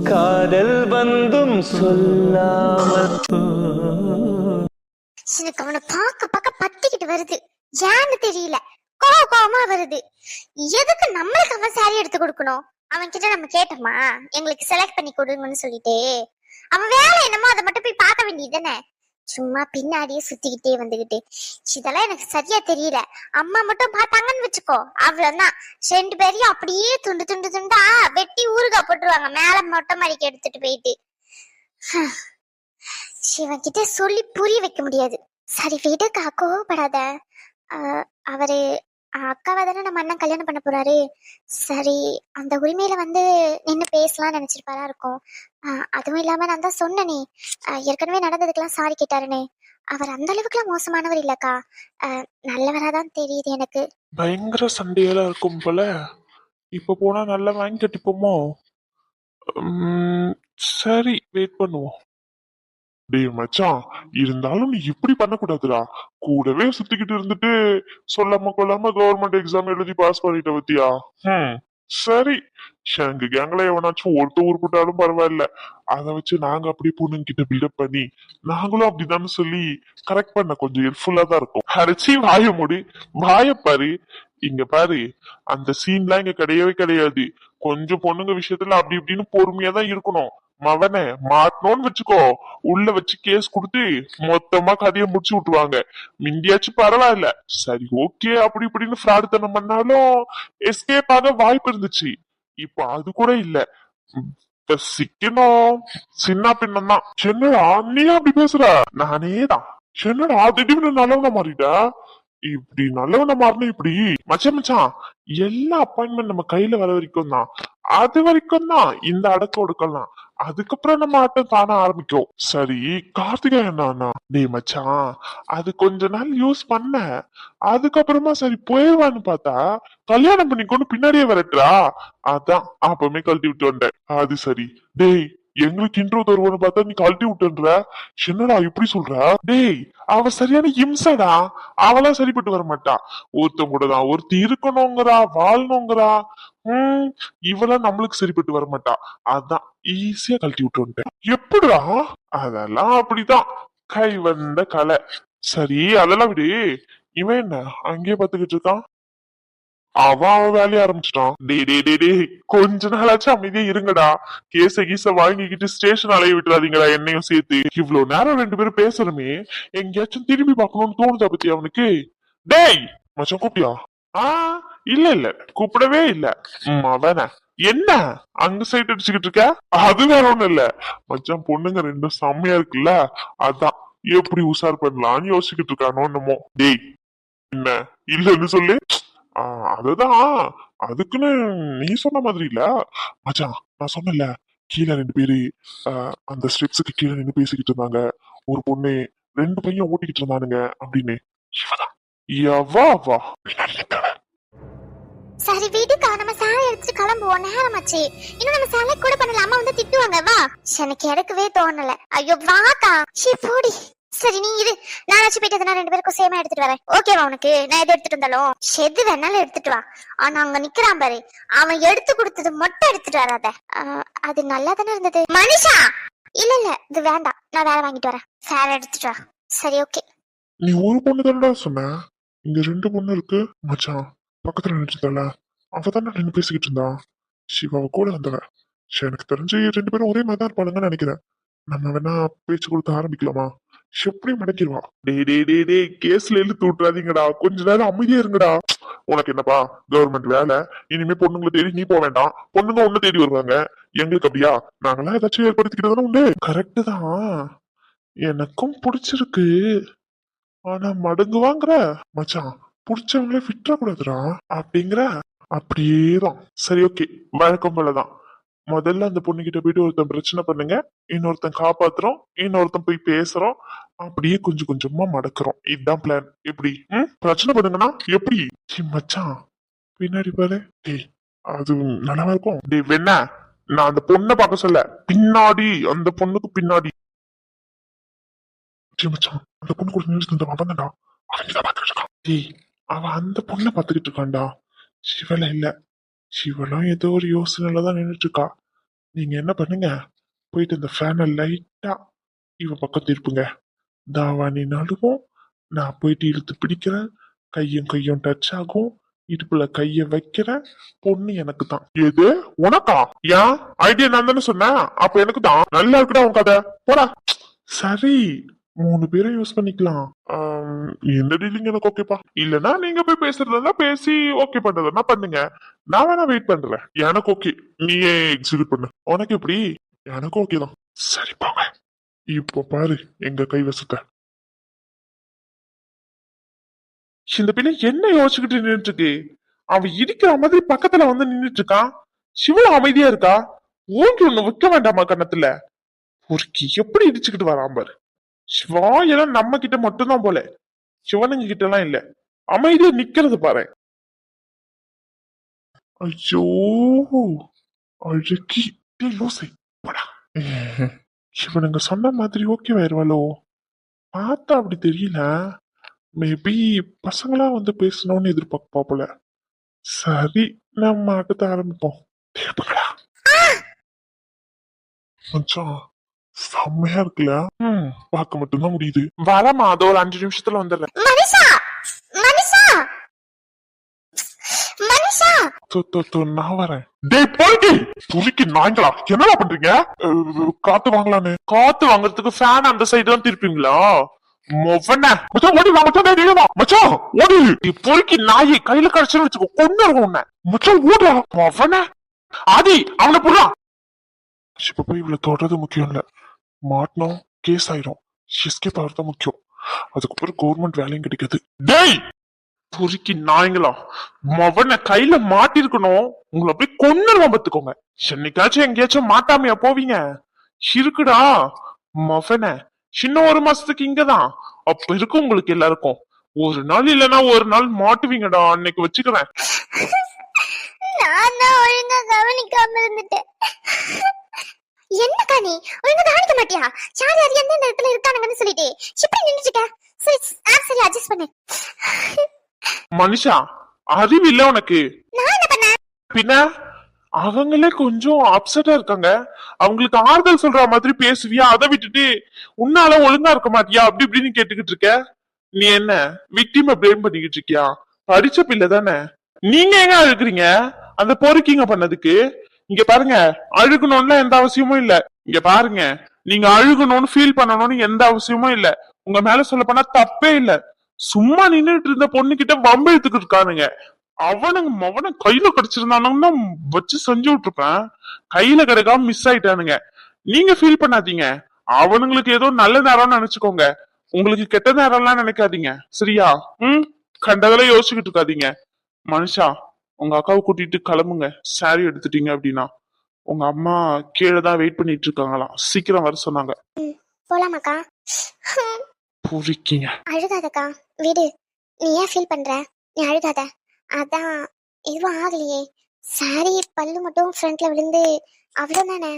காதல் வந்தும் சொல்லாமல் எனக்கு அவனை பார்க்க பார்க்க பத்திக்கிட்டு வருது. ஏன்னு தெரியல, கோவமா வருது. எதுக்கு நம்மளுக்கு அவன் சாரி எடுத்து கொடுக்கணும்? அவன் கிட்ட நம்ம கேட்டோமா எங்களுக்கு செலக்ட் பண்ணி கொடுங்கன்னு சொல்லிட்டு? அவன் வேலை என்னமோ அதை மட்டும் போய் பார்க்க வேண்டியதுதானே. சும்மா பின்னாடியே சுத்திக்கிட்டே வந்துகிட்டு இதெல்லாம் எனக்கு சரியா தெரியல. அம்மா மட்டும் பார்த்தாங்கன்னு வச்சுக்கோ, அவ்வளவுதான். 2 பேரையும் அப்படியே துண்டு துண்டு துண்டா வெட்டி ஊறுகாய் போட்டுருவாங்க மேல மொட்டை மாடிக்கு எடுத்துட்டு போயிட்டு. சிவன் கிட்ட சொல்லி புரிய வைக்க முடியாது. சரி வீடுக்கா, கோவப்படாத. அவரு அக்காவை தானே நம்ம அண்ணன் கல்யாணம் பண்ண போறாரு. சரி அந்த உரிமையில வந்து நின்று பேசலாம்னு நினைச்சிருப்பாரா இருக்கும். அதுவும் இல்லாம நான் தான் சொன்னனே ஏற்கனவே நடந்ததுக்கெல்லாம் சாரி கேட்டாருன்னு. அவர் அந்த அளவுக்குலாம் மோசமானவர் இல்லக்கா, நல்லவராதான் தெரியுது எனக்கு. பயங்கர சண்டையெல்லாம் இருக்கும் போல. இப்ப போனா நல்லா வாங்கி கட்டிப்போமோ? சரி வெயிட் பண்ணுவோம். டேய் மச்சான், இருந்தாலும் நீ இப்படி பண்ணக்கூடாதுடா. கூடவே சுத்திக்கிட்டு இருந்துட்டு சொல்லாம கொள்ளாம கவர்மெண்ட் எக்ஸாம் எழுதி பாஸ் பண்ணிட்ட பத்தியா? சரி, எங்க கேங்ல எவனாச்சும் ஒருத்த உருப்பிட்டாலும் பரவாயில்ல. அதை வச்சு நாங்க அப்படி பொண்ணுங்க கிட்ட பில்டப் பண்ணி நாங்களும் அப்படிதான்னு சொல்லி கரெக்ட் பண்ண கொஞ்சம் ஹெல்ப்ஃபுல்லா தான் இருக்கும். அரைச்சி வாய மூடி, வாய பாரு. இங்க பாரு, அந்த சீன்லாம் இங்க கிடையவே கிடையாது. கொஞ்சம் பொண்ணுங்க விஷயத்துல அப்படி இப்படின்னு பொறுமையா தான் இருக்கணும். மவனே மாட்டணும்னு வச்சுக்கோ, உள்ள வச்சு கேஸ் கொடுத்து மொத்தமா கதையை முடிச்சு விட்டுருவாங்க. மிந்தியாச்சும் பரவாயில்ல. சரி ஓகே, அப்படி இப்படின்னு ஃப்ராடு தனம் பண்ணாலும் எஸ்கேப் ஆக வாய்ப்பு இருந்துச்சு. இப்ப அது கூட இல்ல. சிக்கணும் சின்ன பின்னம் தான். என்னடா நீ அப்படி பேசுற? நானேதான். என்னடா திடீர்னு நல்லவன மாறிட்ட? இப்படி நல்லவன மாறின இப்படி? மச்சான் எல்லா அப்பாயின்மெண்ட் நம்ம கையில வர வரைக்கும் தான். அது வரைக்கும் தான் இந்த அடக்க ஒடுக்கலாம். அதுக்கப்புறம் நம்ம ஆட்டம் தானே ஆரம்பிக்கும். சரி கார்த்திகா என்ன? டேய் மச்சான், அது கொஞ்ச நாள் யூஸ் பண்ண, அதுக்கப்புறமா சரி போயிடுவான்னு பார்த்தா கல்யாணம் பண்ணிக்கொண்டு பின்னாடியே வரட்டுறா. அதான் அப்பவுமே கழட்டி விட்டு வந்தேன். அது சரி. டேய் எங்களுக்கு இன்ட்ரோ தருவோன்னு பார்த்தா நீ கழட்டி விட்டுன்ற. என்னடா இப்படி சொல்ற? டேய் அவ சரியான இம்சடா. அவெல்லாம் சரிப்பட்டு வர மாட்டா. ஒருத்தன் கூட தான் ஒருத்தி இருக்கணுங்கிறா, வாழணுங்கிறா. இவெல்லாம் நம்மளுக்கு சரிப்பட்டு வர மாட்டா. அதான் ஈஸியா கழட்டி விட்டு வந்துட்டேன். எப்படிடா? அதெல்லாம் அப்படிதான், கை வந்த கலை. சரி அதெல்லாம் விடு. இவன் என்ன அங்கேயே பாத்துக்கிட்டு இருக்கான்? அவன் வேலைய ஆரம்பிச்சிட்டான். டே கொஞ்ச நாளாச்சும் அமைதியா இருங்கடா. கேச கீச வாங்கிக்கிட்டு ஸ்டேஷன் அலைய விட்டுறாதீங்கடா, என்னையும் சேர்த்து. இவ்வளவு நேரம் 2 பேரும் பேசுறமே, எங்கேயாச்சும் திரும்பி பார்க்கணும்னு தோணுதா பத்தி அவனுக்கு? டேய் மச்சான் கூப்பிட்டியா? இல்ல கூப்பிடவே இல்ல. அவன என்ன அங்க சைட் அடிச்சுக்கிட்டு இருக்க? அது வேற ஒண்ணும் இல்ல மச்சான், பொண்ணுங்க 2 செம்மையா இருக்குல்ல, அதான் எப்படி உஷார் பண்ணலாம்னு யோசிச்சுக்கிட்டு இருக்கானோ என்னமோ. டேய் என்ன இல்லன்னு சொல்லு. அதுதான், அதுக்குன்னு நீ சொன்ன மாதிரி இல்ல மச்சான். நான் சொன்னல கீழே 2 பேரு அந்த ஸ்டெப்ஸுக்கு கீழே நின்று பேசிக்கிட்டு இருந்தாங்க. ஒரு பொண்ணு 2 பையன் ஓட்டிக்கிட்டு இருந்தானுங்க அப்படின்னு. சரி வீட்டுக்கா, நம்ம சேலை எடுத்துட்டு கிளம்புவோம். நேரமாச்சு. இன்னும் நம்ம சேலை கூட பண்ணல, அம்மா வந்து திட்டுவாங்க. வா. எனக்கு எடுக்கவே தோணல. ஐயோ வாக்கா. போடி. சரி நீ இரு, நானாச்சும் போயிட்டு 2 பேருக்கும் சேமா எடுத்துட்டு வரேன். ஓகேவா உனக்கு? நான் எது எடுத்துட்டு வந்தாலும் எது வேணாலும் எடுத்துட்டு வா. ஆனா அங்க நிக்கிறான் பாரு, அவன் எடுத்து கொடுத்தது மட்டும் எடுத்துட்டு வராத. அது நல்லா தானே இருந்தது மனிஷா. இல்ல இது வேண்டாம், நான் வேற வாங்கிட்டு வரேன். சேலை எடுத்துட்டு வா. சரி ஓகே. நீ ஒரு பொண்ணு தானடா சொன்ன, இங்க 2 பொண்ணு இருக்கு மச்சான். பக்கத்துல நினைச்சதால அவ தானே நின்று பேசிக்கிட்டு இருந்தா. சிவாவை கூட வந்தவ. எனக்கு தெரிஞ்சு 2 பேரும் ஒரே மாதிரி தான் இருப்பாளுங்கன்னு நினைக்கிறேன். நம்ம வேணா பேச்சு கொடுத்து ஆரம்பிக்கலாமா? எப்படி மடக்கிடுவா? டே கேஸ்ல இழுத்து விட்டுறாதீங்கடா, கொஞ்ச நேரம் அமைதியா இருங்கடா. உனக்கு என்னப்பா கவர்மெண்ட் வேலை? இனிமே பொண்ணுங்களை தேடி நீ போக வேண்டாம், பொண்ணுங்க ஒண்ணு தேடி வருவாங்க. எங்களுக்கு அப்படியா? நாங்களாம் ஏதாச்சும் ஏற்படுத்திக்கிட்டதானே உண்டு. கரெக்டு தான், எனக்கும் பிடிச்சிருக்கு. ஆனா மடங்குவாங்கிற மச்சான், புடிச்சவங்களே விட்டுற கூடாதுடா அப்படிங்கிற. அப்படியேதான். சரி ஓகே, வழக்கம் போலதான். முதல்ல அந்த பொண்ணுகிட்ட போயிட்டு ஒருத்தன் பிரச்சனை பண்ணுங்க, இன்னொருத்தன் காப்பாத்துறோம், இன்னொருத்தன் போய் பேசுறோம், அப்படியே கொஞ்சம் கொஞ்சமா மடக்குறோம். இதுதான் பிளான். எப்படி? பிரச்சனை பண்ணுங்கன்னா எப்படி? மச்சான் பின்னாடி பாரு. டேய் அது நல்லா இருக்கும். டேய் வேணா, நான் அந்த பொண்ணை பார்க்க சொல்ல, பின்னாடி அந்த பொண்ணுக்கு பின்னாடி. மச்சான் அந்த பொண்ணு கூட நின்று அவன் தான்டா. அவன்தான் பாத்துக்கிட்டு இருக்கான். டேய் அவன் அந்த பொண்ணை பாத்துக்கிட்டு இருக்கான்டா, சிவல இல்ல. சிவலும் ஏதோ ஒரு யோசனையில தான் நின்றுட்டு இருக்கா. நீங்க என்ன பண்ணுங்க, போயிட்டு இந்த ஃபேனை லைட்டா இவ பக்கம் திருப்புங்க. தாவாணி நடுவும், நான் போயிட்டு இழுத்து பிடிக்கிறேன். கையும் கையும் டச் ஆகும். இடுப்புல கைய வைக்கிறேன். பொண்ணு எனக்கு தான். எது உனக்கா? ஏன் ஐடியா நான் தானே சொன்னேன். அப்ப எனக்கு தான். நல்லா இருக்குடா உன் கதை. போடா. சரி, 3 பேரும் யூஸ் பண்ணிக்கலாம். எந்த டீலிங் எனக்கு ஓகேப்பா. இல்லனா நீங்க போய் பேசுறதா பேசி ஓகே பண்றதுன்னா பண்ணுங்க. நான் வேணா வெயிட் பண்றேன். எனக்கு ஓகே. நீயே எக்ஸிக்யூட் பண்ணு. உனக்கு எப்படி? எனக்கு ஓகே தான். சரி போங்க. இப்போ பாரு எங்க கைவசத்தை. இந்த பிள்ளை என்ன யோசிச்சுக்கிட்டு நின்றுட்டு இருக்கு? அவன் இடிக்கிற மாதிரி பக்கத்துல வந்து நின்றுட்டு இருக்கான். சிவா அமைதியா இருக்கா. ஓங்கி ஒண்ணு வைக்க வேண்டாமா கண்ணத்துல? பொறுக்கி எப்படி இடிச்சுக்கிட்டு வரான் பாரு. சிவா எல்லாம் நம்ம கிட்ட மட்டும்தான் போல, சிவனுங்க கிட்ட எல்லாம் இல்ல. அமைதியா நிக்கிறது பாரு. ஐயோ அழகி லூசை போடா. சிவனுங்க சொன்ன மாதிரி ஓகே ஆயிருவாளோ? பார்த்தா அப்படி தெரியல. மேபி பசங்களா வந்து பேசணும்னு எதிர்பார்ப்பா போல. சரி, நம்ம அடுத்த ஆரம்பிப்போம். மச்சான் செம்மையா இருக்குல்ல? பார்க்க மட்டும்தான் முடியுது. வரமா அதோ ஒரு 5 நிமிஷத்துல வந்துடுறேன். மனிஷா மனிஷா மனிஷா நான் வரேன். டேய் போயிட்டு துருக்கி நாய்களா என்னடா பண்றீங்க? காத்து வாங்கலான்னு. காத்து வாங்குறதுக்கு ஃபேன் அந்த சைடு தான் திருப்பீங்களா? நாயை கையில கடிச்சு வச்சுக்கோ. கொண்டு உன்னை மச்சான் ஓடுறா. மொவன ஆதி அவனை போடுறா. இப்ப போய் இவ்வளவு தொடறது முக்கியம் இல்ல. மாட்டணும் கேஸ் ஆயிரும். எஸ்கேப் ஆகிறது தான் முக்கியம். அதுக்கப்புறம் கவர்மெண்ட் வேலையும் கிடைக்காது. டேய் பொறுக்கி நாய்ங்களா, மவனை கையில மாட்டிருக்கணும். உங்களை அப்படியே கொன்னுருவான் பாத்துக்கோங்க. என்னைக்காச்சும் எங்கேயாச்சும் மாட்டாமையா போவீங்க? இருக்குடா மவனை. சின்ன 1 மாசத்துக்கு இங்கதான். அப்ப இருக்கும் உங்களுக்கு எல்லாருக்கும். ஒரு நாள் இல்லனா ஒரு நாள் மாட்டுவீங்கடா. அன்னைக்கு வச்சுக்கிறேன். நான் தான் ஒழுங்கா கவனிக்காம இருந்துட்டேன். என்னக்கா நீ ஒழுங்கா கவனிக்க மாட்டியா? சாரி அது எந்த இடத்துல இருக்கானுங்கன்னு சொல்லிட்டு இப்படி நின்னுட்டு இருக்க. சரி சரி அட்ஜஸ்ட் பண்ணு. மனுஷா அறிவு இல்ல உனக்கு? நான் என்ன பண்ணேன்? பின்ன அவங்களே கொஞ்சம் அப்செட்டா இருக்காங்க. அவங்களுக்கு ஆறுதல் சொல்ற மாதிரி பேசுவியா? அதை விட்டுட்டு உன்னால ஒழுங்கா இருக்க மாட்டியா அப்படி இப்படின்னு கேட்டுக்கிட்டு இருக்க. நீ என்ன விக்டிம பிளேம் பண்ணிக்கிட்டு இருக்கியா? படிச்ச பிள்ளை தானே. நீங்க எங்க அழுகுறீங்க அந்த பொறுக்கிங்க பண்ணதுக்கு? இங்க பாருங்க, அழுகணும்னு எந்த அவசியமும் இல்ல. இங்க பாருங்க, நீங்க அழுகணும்னு ஃபீல் பண்ணணும்னு எந்த அவசியமும் இல்ல. உங்க மேல சொல்ல போனா தப்பே இல்ல. சும்மா நின்னுட்டு இருந்த பொண்ணு கிட்ட வம்பு எடுத்துக்கிட்டு இருக்கானுங்க. அவனுங்க கையில கிடைச்சிருந்தானுங்கன்னா வச்சு செஞ்சு விட்டுருப்பேன். கையில கிடைக்காம மிஸ் ஆயிட்டானுங்க. நீங்க ஃபீல் பண்ணாதீங்க. அவனுங்களுக்கு ஏதோ நல்ல நேரம்னு நினைச்சுக்கோங்க. உங்களுக்கு கெட்ட நேரம்லாம் நினைக்காதீங்க சரியா? கண்டதெல்லாம் யோசிச்சுக்கிட்டு இருக்காதீங்க. மனுஷா உங்க அக்காவை கூட்டிட்டு கிளம்புங்க. சாரி எடுத்துட்டீங்க அப்படின்னா. உங்க அம்மா கீழே தான் வெயிட் பண்ணிட்டு இருக்காங்களாம். சீக்கிரம் வர சொன்னாங்க. போலாமாக்கா? பூரிக்கீங்க. அழுகாதக்கா விடு. நீ ஏன் ஃபீல் பண்ற? நீ அழுகாத. அதான் எதுவும் ஆகலையே. சாரி பல்லு மட்டும் ஃப்ரண்ட்ல விழுந்து அவ்வளவுதானே.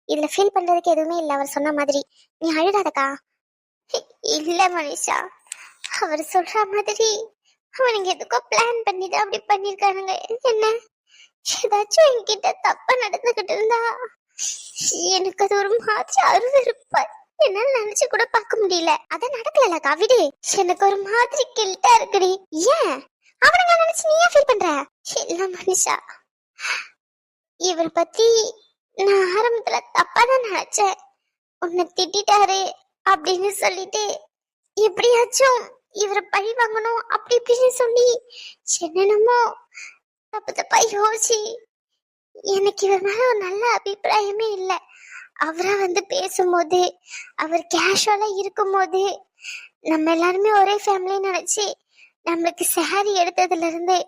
இதுல ஃபீல் பண்றதுக்கு எதுவுமே இல்லை. அவர் சொன்ன மாதிரி நீ அழுகாதக்கா. இல்ல மனிஷா, அவர் சொல்ற மாதிரி அவனுங்க எதுக்கோ பிளான் பண்ணிட்டு அப்படி பண்ணிருக்கானுங்க. என்ன ஏதாச்சும் என்கிட்ட தப்பா நடந்துகிட்டு இருந்தா எனக்கு அது ஒரு மாதிரி அருவருப்பா. என்னால நினைச்சு கூட பார்க்க முடியல. அத நடக்கலக்கா விடு. எனக்கு ஒரு மாதிரி கில்ட்டா இருக்குடி. ஏன் அவனுங்க நினைச்சு நீ ஏன் ஃபீல் பண்ற? இல்ல மனுஷா, இவர் பத்தி நான் ஆரம்பத்துல தப்பா தான் நினைச்சேன். உன்னை திட்டாரு அப்படின்னு சொல்லிட்டு எப்படியாச்சும் இவரை பழி வாங்கணும் அப்படி இப்படின்னு சொல்லி என்னென்னமோ தப்பு தப்பா யோசி. எனக்கு இவர் மேல ஒரு நல்ல அபிப்பிராயமே இல்லை. அவரா வந்து பேசும்போது, அவர் கேஷுவலா இருக்கும் போது, நம்ம எல்லாருமே ஒரே ஃபேமிலி நினைச்சு நம்மளுக்கு சாரி எடுத்ததுல இருந்து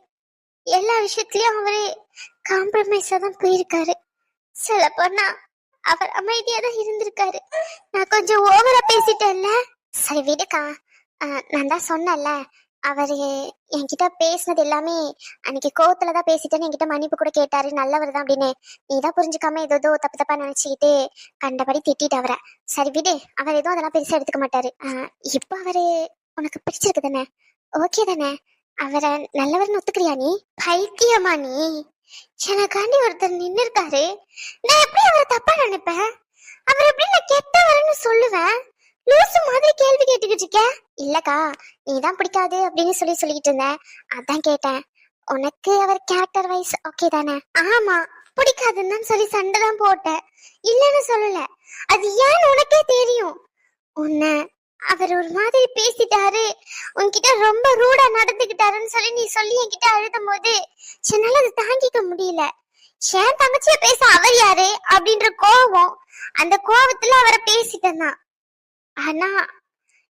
எல்லா விஷயத்திலயும் அவரு காம்ப்ரமைஸா தான் போயிருக்காரு. சொல்ல போனா அவர் அமைதியா தான் இருந்திருக்காரு. நான் கொஞ்சம் ஓவரா பேசிட்டேன்ல. சரி விடுக்கா. நான் தான் சொன்னேன்ல, அவரு என்கிட்ட பேசினது எல்லாமே அன்னைக்கு கோவத்துலதான் பேசிட்டேன்னு என்கிட்ட மன்னிப்பு கூட கேட்டாரு. நல்லவர் தான் அப்படின்னு. நீதான் புரிஞ்சுக்காம ஏதோ தப்பு தப்பா நினைச்சுக்கிட்டு கண்டபடி திட்டிட்டு அவரை. சரி விடு, அவர் எதுவும் அதெல்லாம் பெருசா எடுத்துக்க மாட்டாரு. இப்போ அவரு உனக்கு பிடிச்சிருக்கு தானே? ஓகே தானே? அவரை நல்லவர்னு ஒத்துக்கிறியா நீ? பைத்தியமா நீ? எனக்காண்டி ஒருத்தர் நின்னு இருக்காரு. நான் எப்படி அவரை தப்பா நினைப்பேன்? அவர் எப்படி நான் கெட்டவர்னு சொல்லுவேன்? லூசு மாதிரி கேள்வி கேட்டுக்கிட்டு இருக்க. இல்லக்கா, நீதான் பிடிக்காது அப்படின்னு சொல்லிக்கிட்டு இருந்தேன். அதான் கேட்டேன். உனக்கு அவர் கேரக்டர் வைஸ் ஓகே தானே? ஆமா, பிடிக்காதுன்னு சொல்லி சண்டை தான் போட்டேன். இல்லன்னு சொல்லல. அது ஏன்னு உனக்கே தெரியும். உன்னை அவர் ஒரு மாதிரி பேசிட்டாரு, உன்கிட்ட ரொம்ப ரூடா நடந்துகிட்டாருன்னு சொல்லி என்கிட்ட அழுதும் போது என்னால அது தாங்கிக்க முடியல. ஏன் தங்கச்சிய பேச அவர் யாரு அப்படின்ற கோவம், அந்த கோவத்துல அவரை பேசிட்டேன் தான். ஆனா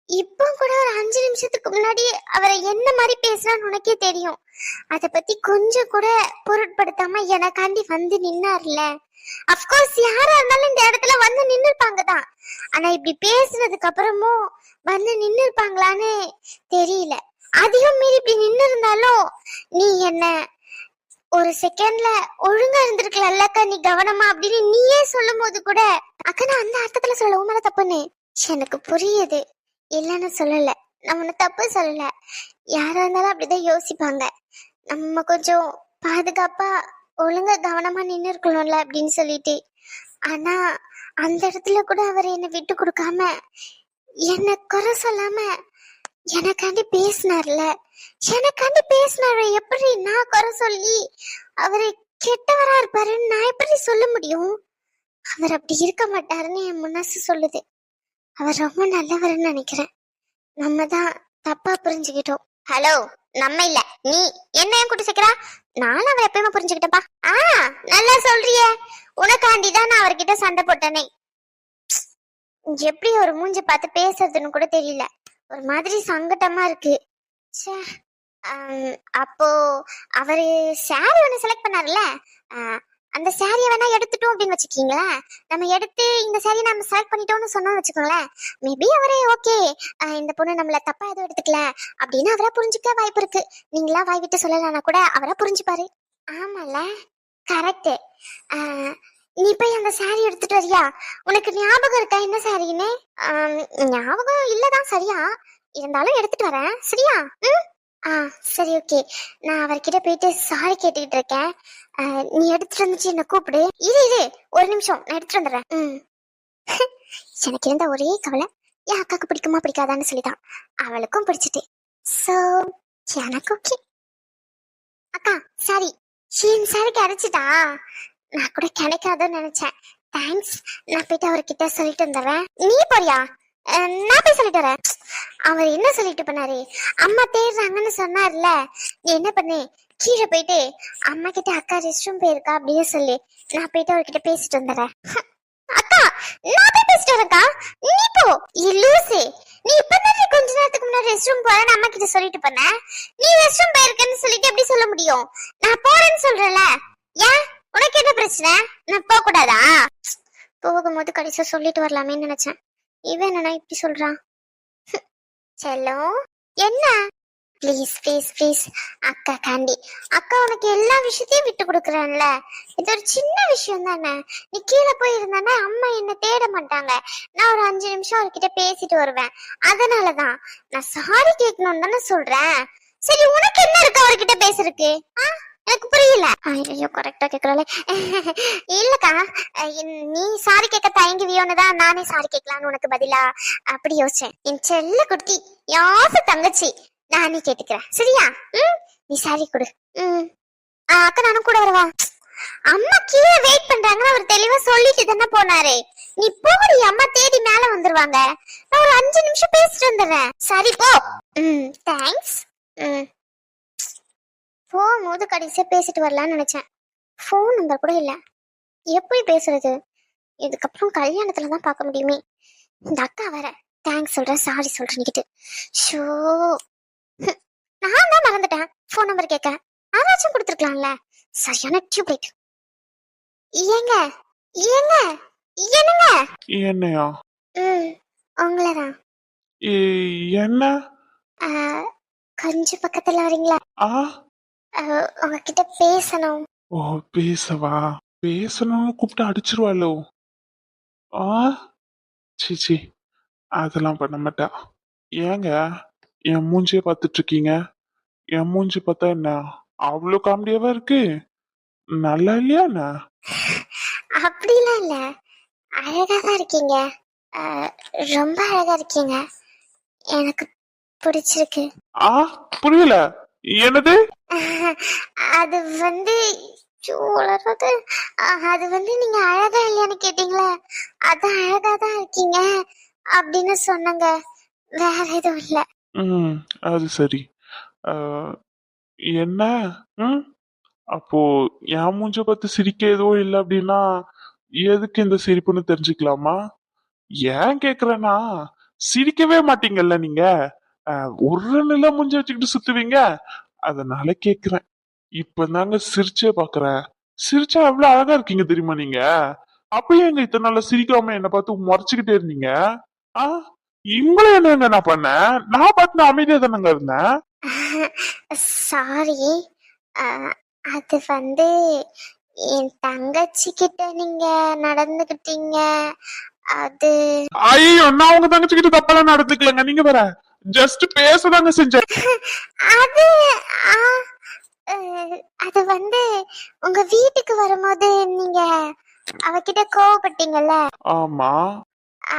இப்போ கூட ஒரு 5 நிமிஷத்துக்கு முன்னாடி அவரை என்ன மாதிரி பேசுறான்னு உனக்கே தெரியும். அத பத்தி கொஞ்சம் கூட பொருட்படுத்தாம எனக்காண்டி வந்து நின்னார்ல. அப்கோர்ஸ் யாரா இருந்தாலும் இந்த இடத்துல வந்து நின்னு இருப்பாங்கதான். ஆனா இப்படி பேசுனதுக்கு அப்புறமும் வந்து நின்னு இருப்பாங்களான்னு தெரியல. அதிகம் மீறி இப்படி நின்னு இருந்தாலும் நீ என்ன ஒரு செகண்ட்ல ஒழுங்கா இருந்திருக்கலக்கா, நீ கவனமா அப்படின்னு நீயே சொல்லும் போது கூட அக்கா நான் அந்த அர்த்தத்துல சொல்ல உண்மையில தப்புன்னு எனக்கு புரியுது. இல்லன்னு சொல்லல, நான் உன்னை தப்பு சொல்லல. யாரா இருந்தாலும் அப்படிதான் யோசிப்பாங்க. நம்ம கொஞ்சம் பாதுகாப்பா ஒழுங்கா கவனமா நின்று இருக்கணும்ல அப்படின்னு சொல்லிட்டு. ஆனா அந்த இடத்துல கூட அவர் என்னை விட்டு கொடுக்காம என்ன குறை சொல்லாம எனக்காண்டி பேசினார்ல. எனக்காண்டி பேசினாரு. எப்படி நான் குறை சொல்லி அவரை கெட்டவரா இருப்பாருன்னு நான் எப்படி சொல்ல முடியும்? அவர் அப்படி இருக்க மாட்டாருன்னு என் மனசு சொல்லுது. அவர் ரொம்ப நல்லவர்னு நினைக்கிறேன். நம்ம தான் தப்பா புரிஞ்சுக்கிட்டோம். ஹலோ, நம்ம இல்ல நீ. என்ன ஏன் கூட்டி சேர்க்கிறா? நானும் அவரை எப்பயுமே புரிஞ்சுக்கிட்டப்பா. நல்லா சொல்றிய. உனக்காண்டி தான் நான் அவர்கிட்ட சண்டை போட்டனே. எப்படி ஒரு மூஞ்சி பார்த்து பேசுறதுன்னு கூட தெரியல. ஒரு மாதிரி சங்கட்டமா இருக்கு. அப்போ அவரு சாரி ஒண்ணு செலக்ட் பண்ணாருல்ல, அந்த சாரியை வேணா எடுத்துட்டோம் அப்படின்னு வச்சுக்கீங்களேன். நம்ம எடுத்து இந்த சாரியை நம்ம செலக்ட் பண்ணிட்டோம்னு சொன்னோம்னு வச்சுக்கோங்களேன். மேபி அவரே ஓகே, இந்த பொண்ணு நம்மள தப்பா எதுவும் எடுத்துக்கல அப்படின்னு அவரை புரிஞ்சுக்க வாய்ப்பு இருக்கு. நீங்களா வாய் விட்டு சொல்லலைன்னா கூட அவரை புரிஞ்சுப்பாரு. ஆமால, கரெக்ட். நீ போய் அந்த சாரி எடுத்துட்டு வரியா? உனக்கு ஞாபகம் இருக்கா என்ன சாரின்னு? ஞாபகம் இல்லதான் சரியா, இருந்தாலும் எடுத்துட்டு வரேன் சரியா? சரி ஓகே. நான் அவர்கிட்ட போயிட்டு சாரி கேட்டுக்கிட்டு இருக்கேன். நீ எடுத்துட்டு வந்துச்சு என்ன கூப்பிடு. இரு ஒரு நிமிஷம், நான் எடுத்துட்டு வந்துடுறேன். எனக்கு இருந்த ஒரே கவலை என் அக்காக்கு பிடிக்குமா பிடிக்காதான்னு சொல்லிதான். அவளுக்கும் பிடிச்சிட்டு சோ எனக்கு ஓகே. அக்கா சாரி, என் சாரிக்கு அரைச்சிட்டா. நான் கூட கிடைக்காதுன்னு நினைச்சேன். தேங்க்ஸ். நான் போயிட்டு அவர்கிட்ட சொல்லிட்டு வந்துடுறேன். நீ போறியா? நான் போய் சொல்லிட்டு வரேன். அவர் என்ன சொல்லிட்டு பண்ணாரு? அம்மா தேடுறாங்கன்னு சொன்னார்ல. நீ என்ன பண்ணு, கீழே போயிட்டு அம்மா கிட்ட அக்கா ரெஸ்ட் ரூம் போயிருக்கா அப்படின்னு சொல்லி நான் போயிட்டு அவர்கிட்ட பேசிட்டு வந்துடுறேன். அக்கா நான் போய் பேசிட்டு வரேன்க்கா, நீ போ. லூசு, நீ இப்பதானே கொஞ்ச நேரத்துக்கு முன்னாடி ரெஸ்ட் ரூம் போறேன்னு அம்மா கிட்ட சொல்லிட்டு பண்ண. நீ ரெஸ்ட் ரூம் போயிருக்கேன்னு சொல்லிட்டு எப்படி சொல்ல முடியும்? நான் போறேன்னு சொல்றேன்ல. ஏன் உனக்கு என்ன பிரச்சனை? நான் போக கூடாதா? போகும்போது கடைசியா சொல்லிட்டு வரலாமேன்னு நினைச்சேன். இவன் என்ன இப்படி சொல்றான்? செல்லம் என்ன? ப்ளீஸ் ப்ளீஸ் ப்ளீஸ் அக்கா காண்டி, அக்கா உனக்கு எல்லா விஷயத்தையும் விட்டு கொடுக்குறேன்ல. இது ஒரு சின்ன விஷயம் தானே. நீ கீழே போய் இருந்தானே அம்மா என்ன தேட மாட்டாங்க. நான் ஒரு 5 நிமிஷம் அவர்கிட்ட பேசிட்டு வருவேன். அதனாலதான் நான் சாரி கேட்கணும்னு தானே சொல்றேன். சரி உனக்கு என்ன இருக்கு அவர்கிட்ட பேசுறதுக்கு? எனக்கு புரியல. ஐயோ கரெக்டா கேக்குறாளே. இல்லக்கா, நீ சாரி கேட்க தயங்குவியோன்னு தான் நானே சாரி கேட்கலான்னு உனக்கு பதிலா அப்படி யோசிச்சேன். என் செல்ல குட்டி, யாசு தங்கச்சி, நானே கேட்டுக்கிறேன் சரியா? நீ சாரி கொடு. அக்கா நானும் கூட வரவா? அம்மா கீழே வெயிட் பண்றாங்கன்னு அவர் தெளிவா சொல்லிட்டு தானே போனாரு. நீ போடி, அம்மா தேடி மேல வந்துருவாங்க. நான் ஒரு 5 நிமிஷம் பேசிட்டு வந்துடுறேன். சரி போ. தேங்க்ஸ். போகும்போது கடைசியா பேசிட்டு வரலான்னு நினைச்சேன். ஃபோன் நம்பர் கூட இல்ல. எப்படி பேசுறது? இதுக்கப்புறம் கல்யாணத்துலதான் பார்க்க முடியுமே. இந்த அக்கா வேற தேங்க்ஸ் சொல்றேன் சாரி சொல்றேன்னுக்கிட்டு. ஷோ, நான் தான் மறந்துட்டேன் ஃபோன் நம்பர் கேட்க. யாராச்சும் கொடுத்துருக்கலாம்ல. சரியான டியூப்லைட். ஏங்க ஏங்க என்னங்க? என்னையா? உங்களதான். என்ன? கொஞ்சம் பக்கத்துல வரீங்களா? உங்ககிட்ட பேசணும். ஓ பேசவா? பேசணும்னு கூப்பிட்டு அடிச்சிருவாளோ? சீச்சி, அதெல்லாம் பண்ண மாட்டா. ஏங்க என் மூஞ்சிய பார்த்துட்டு இருக்கீங்க? என் மூஞ்சி பார்த்தா என்ன அவ்வளோ காமெடியாவா இருக்கு? நல்லா இல்லையாண்ணா? அப்படிலாம் இல்ல, அழகா தான் இருக்கீங்க. அஹ், ரொம்ப அழகா இருக்கீங்க. எனக்கு பிடிச்சிருக்கு. ஆ, புரியல. என்னது? அது வந்து உளறது. அது வந்து நீங்க அழகா இல்லையான்னு கேட்டீங்களே, அதான் அழகா தான் இருக்கீங்க அப்படின்னு சொன்னங்க. வேற எதுவும் இல்ல. ம், அது சரி. ஆ, என்ன? ம், அப்போ என் மூஞ்ச பார்த்து சிரிக்க எதுவும் இல்லை அப்படின்னா எதுக்கு இந்த சிரிப்புன்னு தெரிஞ்சுக்கலாமா? ஏன் கேக்குறேன்னா, சிரிக்கவே மாட்டீங்கல்ல நீங்க. ஒரு நில மூஞ்ச வச்சுக்கிட்டு சுத்துவீங்க. அதனால கேக்குறேன். இப்பதாங்க சிரிச்சே பாக்குறேன். சிரிச்சா எவ்வளவு அழகா இருக்கீங்க தெரியுமா நீங்க? அப்பயும் எங்க இத்தனை நாளா சிரிக்காம என்ன பார்த்து முறைச்சுக்கிட்டே இருந்தீங்க? ஆ, இவங்களும் என்னங்க நான் பண்ணேன்? நான் பார்த்து நான் அமைதியா தானங்க இருந்தேன். சாரி. அது வந்து என் தங்கச்சி கிட்ட நீங்க நடந்துக்கிட்டீங்க. அது ஐயோ, நான் உங்க தங்கச்சிக்கிட்ட தப்பெல்லாம் நடந்துக்கலங்க. நீங்க வேற ஜஸ்ட் பேசதாங்க செஞ்சேன். அது ஆ, அது வந்து உங்க வீட்டுக்கு வரும்போது நீங்க அவகிட்ட கோவப்பட்டீங்கல்ல. ஆமா. ஆ,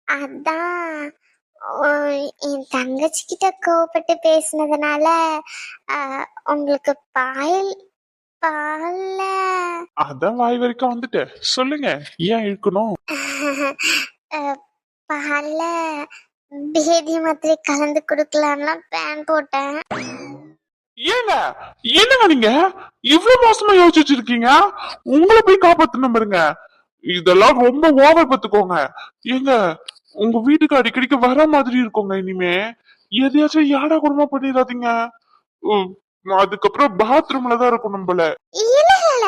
அதான் ஓ, என் தங்கச்சி கிட்ட கோவப்பட்டு பேசுனதுனால உங்களுக்கு பால்ல அதான் வாய் வரைக்கும் வந்துட்டு சொல்லுங்க, ஏன் இழுக்கணும்? அஹ், பால்ல பேதி மாத்திரை கலந்து குடுக்கலாம்லாம் பிளான் போட்டேன். ஏங்க, என்னங்க நீங்க இவ்வளவு மோசமா யோசிச்சு வச்சிருக்கீங்க? உங்களை போய் காப்பாத்தணும் பாருங்க. இதெல்லாம் ரொம்ப ஓவர் பத்துக்கோங்க. ஏங்க, உங்க வீட்டுக்கு அடிக்கடிக்கு வர மாதிரி இருக்குங்க. இனிமே எதையாச்சும் யாடா குடும்பமா பண்ணிடாதீங்க. உம், அதுக்கப்புறம் பாத்ரூம்ல தான் இருக்கும் நம்மள. இல்ல இல்ல,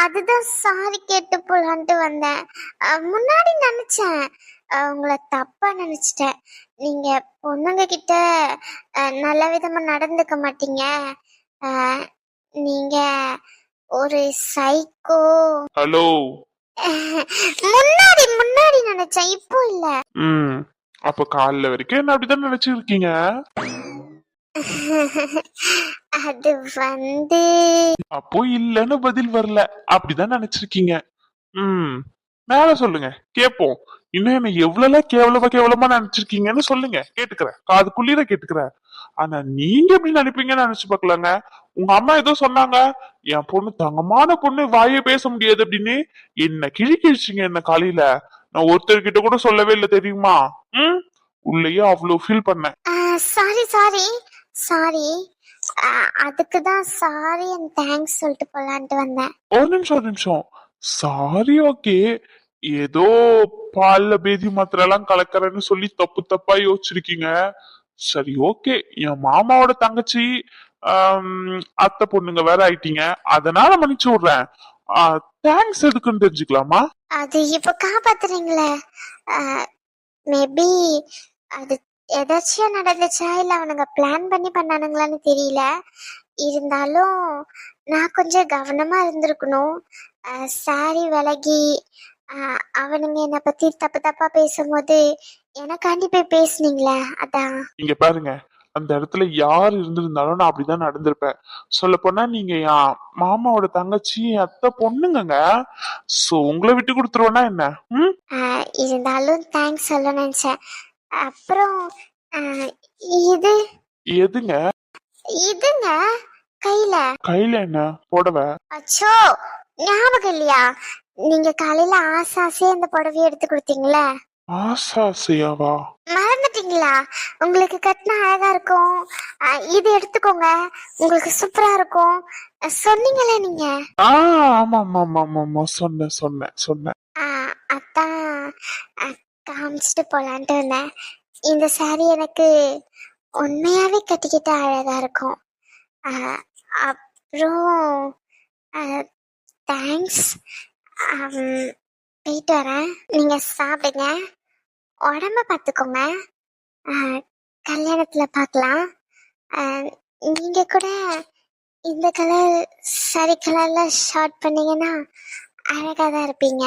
அதுதான் சாரி கேட்டு போலான்ட்டு வந்தேன். முன்னாடி நினைச்சேன், உங்களை தப்பா நினைச்சிட்டேன். நீங்க பொண்ணுங்க கிட்ட நல்ல விதமா நடந்துக்க மாட்டீங்க. அஹ், நீங்க ஒரு சைக்கோ. ஹலோ. முன்னாடி முன்னாடி நினைச்சேன், இப்போ இல்ல. ம், அப்ப காலைல வரைக்கும் என்ன அப்படிதான் நினைச்சிருக்கீங்க? அது வந்து அப்போ இல்லன்னு பதில் வரல, அப்படிதான் நினைச்சிருக்கீங்க. ம், மேல சொல்லுங்க, கேப்போம். இன்னும் என்ன எவ்வளவு கேவலமா நினைச்சிருக்கீங்கன்னு சொல்லுங்க, கேட்டுக்கிறேன். காது குளிர கேட்டுக்கிறேன். ஆனா நீங்க எப்படி நினைப்பீங்கன்னு நினைச்சு பாக்கலாங்க. உங்க அம்மா ஏதோ சொன்னாங்க, என் பொண்ணு தங்கமான பொண்ணு, வாயே பேச முடியாது அப்படின்னு. என்ன கிழிச்சிங்க என்ன காலையில. நான் ஒருத்தர்கிட்ட கூட சொல்லவே இல்லை தெரியுமா? ம், உள்ளேயே அவ்வளவு ஃபீல் பண்ணேன். Sorry sorry sorry. அதுக்கு தான் சாரி அண்ட் தேங்க்ஸ் சொல்லிட்டு போலான்ட்டு வந்தேன். ஒரு நிமிஷம். Sorry, okay. ஏதோ பால்ல பேதி மாத்திரை எல்லாம் கலக்கறேன்னு சொல்லி தப்பு தப்பா யோசிச்சிருக்கீங்க. சரி, ஓகே. என் மாமாவோட தங்கச்சி, அத்தை பொண்ணுங்க வேற ஆயிட்டீங்க. அதனால மன்னிச்சு விடுறேன். தேங்க்ஸ் எதுக்குன்னு தெரிஞ்சுக்கலாமா? அது இப்ப காப்பாத்துறீங்களே, மேபி அது எதாச்சியா நடந்துச்சா இல்ல அவனுங்க பிளான் பண்ணி பண்ணானுங்களான்னு தெரியல. இருந்தாலும் நான் கொஞ்சம் கவனமா இருந்திருக்கணும். சாரி விலகி அவனுங்க என்னை பத்தி தப்பு தப்பா பேசும்போது எனக்காண்டி போய் பேசுனீங்களே, அதான். இங்க பாருங்க, அந்த இடத்துல யார் இருந்திருந்தாலும் நான் அப்படிதான் நடந்திருப்பேன். சொல்ல போனா நீங்க என் மாமாவோட தங்கச்சி, என் அத்தை பொண்ணுங்க. சோ உங்களை விட்டு கொடுத்துருவேன்னா என்ன? ம், இருந்தாலும் தேங்க்ஸ் சொல்ல நினைச்சேன். அப்புறம் ஆஹ், இது எதுங்க? இதுங்க கையில. கையில என்ன புடவை? அச்சோ, ஞாபகம் இல்லையா? நீங்க காலையில ஆசாசே அந்த புடவைய எடுத்து கொடுத்தீங்களே, ஆசாசையாவா? மறந்துட்டீங்களா? உங்களுக்கு கட்டினா அழகா இருக்கும், இது எடுத்துக்கோங்க, உங்களுக்கு சூப்பரா இருக்கும் சொன்னீங்களே நீங்க. ஆமா ஆமா ஆமா ஆமா ஆமா, சொன்னேன் சொன்னேன் சொன்னேன். அதான் காமிச்சிட்டு போலான்ட்டு வந்தேன். இந்த சாரி எனக்கு உண்மையாவே கட்டிக்கிட்ட அழகா இருக்கும். அப்புறம் தேங்க்ஸ். போயிட்டு வரேன். நீங்க சாப்பிடுங்க, உடம்ப பார்த்துக்கோங்க. கல்யாணத்துல பார்க்கலாம். நீங்க கூட இந்த கலர் சாரி கலர்ல ஷார்ட் பண்ணீங்கன்னா அழகா தான் இருப்பீங்க.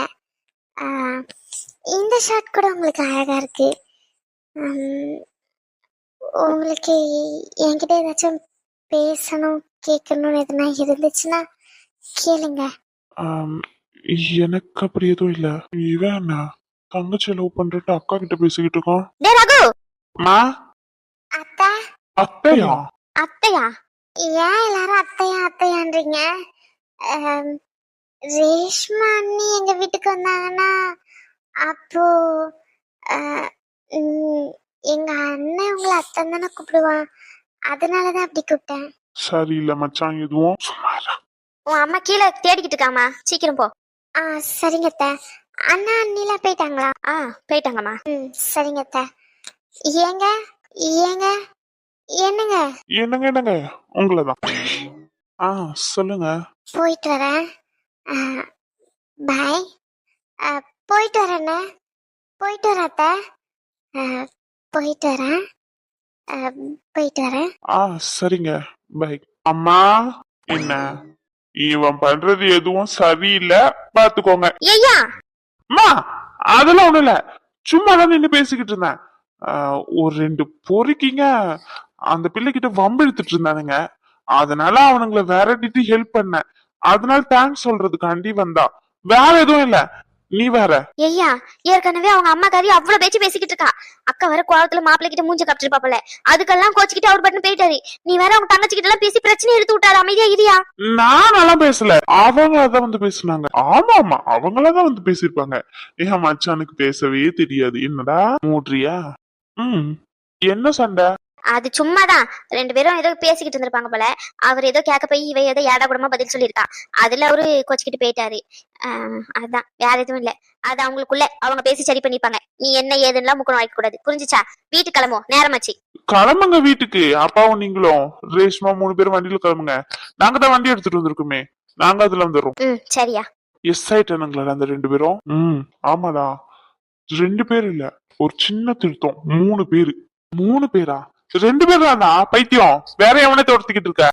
இந்த ஷார்ட் கூட உங்களுக்கு அழகா இருக்கு. உங்களுக்கு என்கிட்ட ஏதாச்சும் பேசணும் கேட்கணும்னு எதுனா இருந்துச்சுன்னா கேளுங்க. ஆம், எனக்கு அப்படி எதுவும் இல்ல. இவன் என்ன தங்கச்சி லவ் பண்றட்டு அக்கா கிட்ட பேசிக்கிட்டு இருக்கான். டே ரகு. மா அத்தை. அத்தையா? அத்தையா? ஏன் எல்லாரும் அத்தையா அத்தையான்றீங்க? ஆம், ரேஷ்மா அண்ணி எங்க வீட்டுக்கு வந்தாங்கன்னா அப்போ அஹ், ம், எங்க அண்ணன் உங்களை அத்தன் தானே கூப்பிடுவான். அதனாலதான் அப்படி கூப்பிட்டேன். சரி இல்ல மச்சான், எதுவும் சும்மா இரு. உன் அம்மா கீழே தேடிக்கிட்டு இருக்காமா, சீக்கிரம் போ. சரிங்க அத்தை. அண்ணா அண்ணிலாம் போயிட்டாங்களா? போயிட்டாங்கம்மா. சரிங்க அத்தை. ஏங்க ஏங்க என்னங்க? என்னங்க உங்களதான். சொல்லுங்க. போயிட்டு வரேன். பாய். போயிட்டு வரேண்ணே. போயிட்டு வரேன் அத்தை. போயிட்டு வரேன். போயிட்டு வரேன். சரிங்க பை. அம்மா என்ன இவன் பண்றது எதுவும் சரியில்லை, பாத்துக்கோங்க. ஐயா அம்மா அதெல்லாம் ஒண்ணும் இல்ல, சும்மா தான் நின்னு பேசிக்கிட்டு இருந்தேன். ஒரு 2 பொறுக்கிங்க அந்த பிள்ளைகிட்ட வம்பு இழுத்துட்டு இருந்தானுங்க. அதனால அவனுங்களை விரட்டிட்டு ஹெல்ப் பண்ணேன். அதனால தேங்க்ஸ் சொல்றதுக்காண்டி வந்தா, வேற எதுவும் இல்ல. நீ வேற. ஐயா ஏற்கனவே அவங்க அம்மா காரி அவ்வளவு பேச்சு பேசிக்கிட்டு இருக்கா. அக்கா வர கோவத்துல மாப்பிள்ளை கிட்ட மூஞ்ச காப்பிச்சிருப்பாப்பல, அதுக்கெல்லாம் கோச்சுக்கிட்டு அவர் பட்டு போயிட்டாரு. நீ வேற அவங்க தங்கச்சி கிட்ட எல்லாம் பேசி பிரச்சனை எடுத்து விட்டாரு. அமைதியா இரியா. நான் நல்லா பேசல, அவங்க அதான் வந்து பேசுனாங்க. ஆமா அவங்களதான் வந்து பேசிருப்பாங்க. என் மச்சானுக்கு பேசவே தெரியாது. என்னடா மூட்ரியா? என்ன சண்டை? அது சும்மாதான் 2 பேரும் ஏதோ பேசிக்கிட்டு இருந்திருப்பாங்க போல. அவர் ஏதோ கேட்க போய் இவ ஏதோ ஏடா கூடமா பதில் சொல்லியிருக்கா. அதுல அவரு கோச்சிக்கிட்டு போயிட்டாரு. அதுதான், வேற எதுவும் இல்ல. அது அவங்களுக்குள்ள அவங்க பேசி சரி பண்ணிப்பாங்க. நீ என்ன ஏதுன்னா முக்கணும் வாய்க்க கூடாது, புரிஞ்சுச்சா? வீட்டுக்கு கிளம்பும், நேரமாச்சு. கிளம்புங்க வீட்டுக்கு. அப்பாவும் நீங்களும் ரேஷ்மா 3 பேரும் வண்டியில கிளம்புங்க. நாங்க தான் வண்டி எடுத்துட்டு வந்திருக்கோமே, நாங்க அதுல வந்துடுறோம். சரியா? எஸ் ஆயிட்டானுங்களா அந்த 2 பேரும்? ஆமாடா, 2 பேர் இல்ல, ஒரு சின்ன திருத்தம். 3 பேரு. 3 பேரா? 2 பேர் தானா பைத்தியம்? வேற எவனே தோர்த்திக்கிட்டு இருக்க?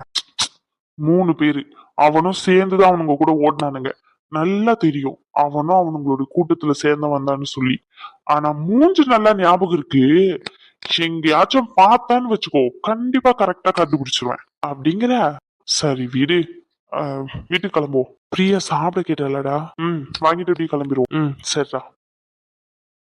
3 பேரு. அவனும் சேர்ந்துதான் அவனுங்க கூட ஓடினானுங்க. நல்லா தெரியும் அவனும் அவனுங்களோட கூட்டத்துல சேர்ந்து வந்தான்னு சொல்லி. ஆனா மூஞ்சு நல்லா ஞாபகம் இருக்கு. எங்கேயாச்சும் பார்த்தான்னு வச்சுக்கோ, கண்டிப்பா கரெக்டா கண்டுபிடிச்சிருவேன். அப்படிங்கிற சரி வீடு. வீட்டுக்கு கிளம்புவோம். பிரியா சாப்பிட கேட்டலடா. வாங்கிட்டு அப்படியே கிளம்பிடுவோம். சரிடா.